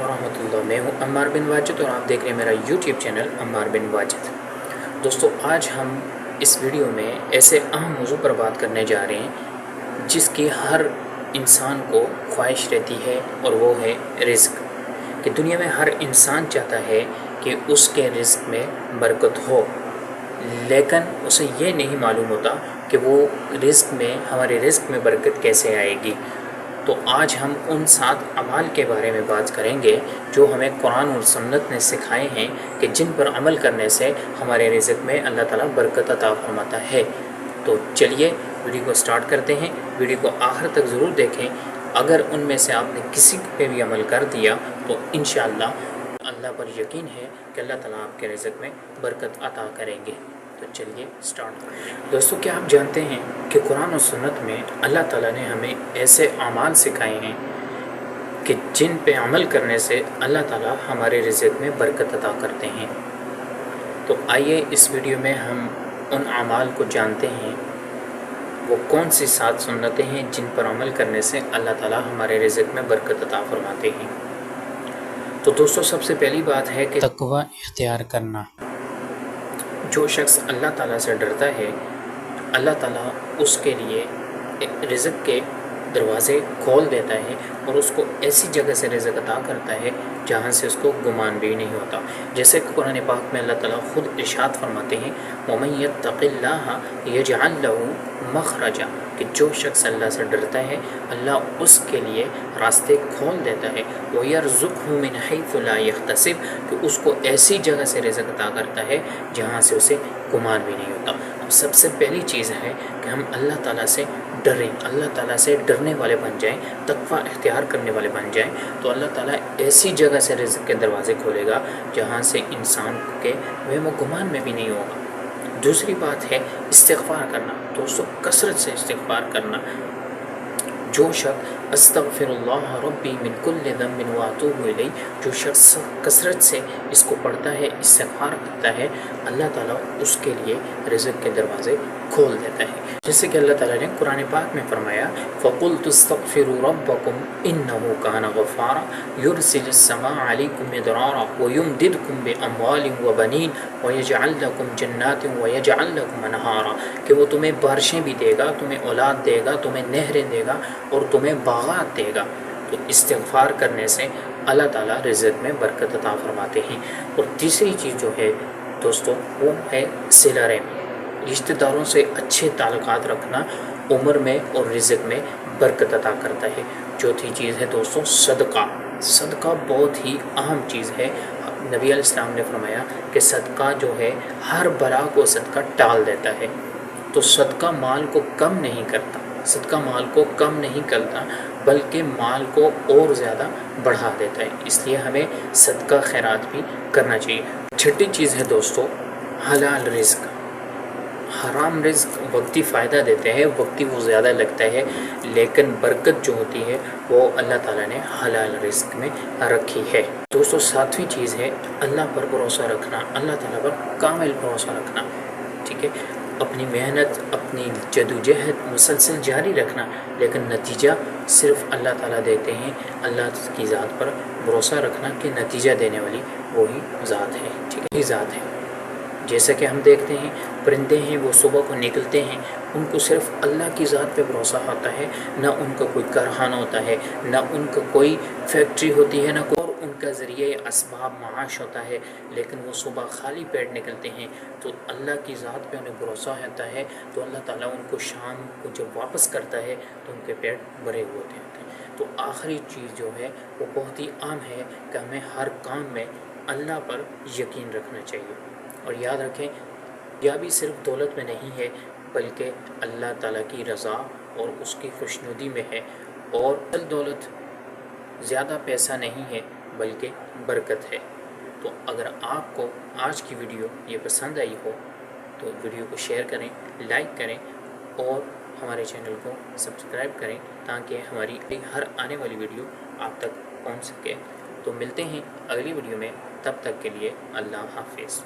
वरहमतुल्लाह। मैं हूँ अम्मार बिन वाजिद और आप देख रहे हैं मेरा यूट्यूब चैनल अम्मार बिन वाजिद। दोस्तों, आज हम इस वीडियो में ऐसे अहम मौजू पर बात करने जा रहे हैं जिसकी हर इंसान को ख्वाहिश रहती है, और वो है रिज़्क। कि दुनिया में हर इंसान चाहता है कि उसके रिज़्क में बरकत हो, लेकिन उसे ये नहीं मालूम होता कि वो रिज़्क में, हमारे रिज़्क में बरकत कैसे आएगी। तो आज हम उन 7 अमाल के बारे में बात करेंगे जो हमें कुरान और सुन्नत ने सिखाए हैं कि जिन पर अमल करने से हमारे रिज़्क में अल्लाह ताला बरकत अता फरमाता है। तो चलिए वीडियो को स्टार्ट करते हैं। वीडियो को आखिर तक ज़रूर देखें। अगर उनमें से आपने किसी पे भी अमल कर दिया तो इंशाअल्लाह अल्लाह पर यकीन है कि अल्लाह ताला आपके रिज़्क में बरकत अता करेंगे। तो चलिए स्टार्ट करते हैं। दोस्तों, क्या आप जानते हैं कि कुरान और सुन्नत में अल्लाह ताला ने हमें ऐसे अमाल सिखाए हैं कि जिन पे अमल करने से अल्लाह ताला हमारे रिज़्क में बरकत अता करते हैं। तो आइए इस वीडियो में हम उन अमाल को जानते हैं, वो कौन सी 7 सुन्नतें हैं जिन पर अमल करने से अल्लाह ताला हमारे रिज़्क में बरकत अता फरमाते हैं। तो दोस्तों, सबसे पहली बात है कि तक़वा इख्तियार करना। जो शख्स अल्लाह ताला से डरता है, अल्लाह ताला उसके लिए रिज़्क के दरवाज़े खोल देता है और उसको ऐसी जगह से रिज़्क अता करता है जहाँ से उसको गुमान भी नहीं होता। जैसे कि कुरान पाक में अल्लाह ताला ख़ुद इरशाद फरमाते हैं, वमन यत्तक़िल्लाह यजअल लहू मख़रजा, कि जो शख्स अल्लाह से डरता है अल्लाह उसके लिए रास्ते खोल देता है। वयरज़ुक़हु मिन हैथु ला यहतसिब, कि उसको ऐसी जगह से रिज़्क अता करता है जहाँ से उसे गुमान भी नहीं होता। अब सबसे पहली चीज़ है कि हम अल्लाह ताला से डरें, अल्लाह ताला से डरने वाले बन जाएं, तक़वा इख्तियार करने वाले बन जाएं, तो अल्लाह ताला ऐसी जगह से रिज़्क के दरवाज़े खोलेगा जहाँ से इंसान के वहम गुमान में भी नहीं होगा। दूसरी बात है इस्तिग़फ़ार करना। दोस्तों, कसरत से इस्तिग़फ़ार करना। जो शख्स अस्तग़फ़िरुल्लाह रब्बी मिन कुल्लि ज़ंबिन व अतूबु इलैह, जो शख्स कसरत से इसको पढ़ता है, इस्तिग़फ़ार करता है, अल्लाह ताला उसके लिए रिज़्क के दरवाज़े खोल देता है। जैसे कि अल्लाह ताला ने कुरान पाक में फरमाया, फ़क़ुल्तु इस्तग़फ़िरू रब्बकुम इन्नहु कान गफ़्फ़ारा युरसिलिस समाअ अलैकुम मिदरारा व युमदिदकुम बिअम्वालिन व बनीन व यजअल लकुम जन्नातिन व यजअल लकुम अनहारा, कि वो तुम्हें बारिशें भी देगा, तुम्हें औलाद देगा, तुम्हें नहरें देगा और तुम्हें बागात देगा। तो इस्तिग़फ़ार करने से अल्लाह ताला रिज़्क में बरकत अता फरमाते हैं। और तीसरी चीज़ जो है दोस्तों, वो है सिला रहमी। रिश्तेदारों से अच्छे ताल्लुकात रखना उम्र में और रिज़्क में बरकत अता करता है। चौथी चीज़ है दोस्तों सदका। सदका बहुत ही अहम चीज़ है। नबी अलैहिस्सलाम ने फरमाया कि सदका जो है हर बला को सदका टाल देता है। तो सदका माल को कम नहीं करता, सदका माल को कम नहीं करता बल्कि माल को और ज़्यादा बढ़ा देता है। इसलिए हमें सदका खैरात भी करना चाहिए। छठी चीज़ है दोस्तों हलाल रिज़्क। हराम रिज़्क वक्ती फ़ायदा देते हैं, वक्ती वो ज़्यादा लगता है, लेकिन बरकत जो होती है वो अल्लाह ताला ने हलाल रिज़्क में रखी है। दोस्तों, 7वीं चीज़ है अल्लाह पर भरोसा रखना, अल्लाह ताला पर कामिल भरोसा रखना। ठीक है, अपनी मेहनत, अपनी जदोजहद मुसलसल जारी रखना, लेकिन नतीजा सिर्फ़ अल्लाह ताला देते हैं। अल्लाह की ज़ात पर भरोसा रखना कि नतीजा देने वाली वही ज़ात है। ठीक है, वही ज़ात है। जैसा कि हम देखते हैं परिंदे हैं, वो सुबह को निकलते हैं, उनको सिर्फ़ अल्लाह की ज़ात पे भरोसा होता है, ना उनका कोई कारखाना होता है, ना उनका कोई फैक्ट्री होती है, ना कोई उनका ज़रिए असबाब माश होता है, लेकिन वो सुबह खाली पेट निकलते हैं। तो अल्लाह की ज़ात पे उन्हें भरोसा होता है, तो अल्लाह ताला उनको शाम को जब वापस करता है तो उनके पेट भरे हुए होते हैं। तो आखिरी चीज़ जो है वो बहुत ही आम है कि हमें हर काम में अल्लाह पर यकीन रखना चाहिए। और याद रखें, यह भी सिर्फ दौलत में नहीं है बल्कि अल्लाह ताला की रज़ा और उसकी खुशनुदी में है। और दौलत ज़्यादा पैसा नहीं है बल्कि बरकत है। तो अगर आपको आज की वीडियो ये पसंद आई हो तो वीडियो को शेयर करें, लाइक करें और हमारे चैनल को सब्सक्राइब करें ताकि हमारी हर आने वाली वीडियो आप तक पहुंच सके। तो मिलते हैं अगली वीडियो में, तब तक के लिए अल्लाह हाफ़िज़।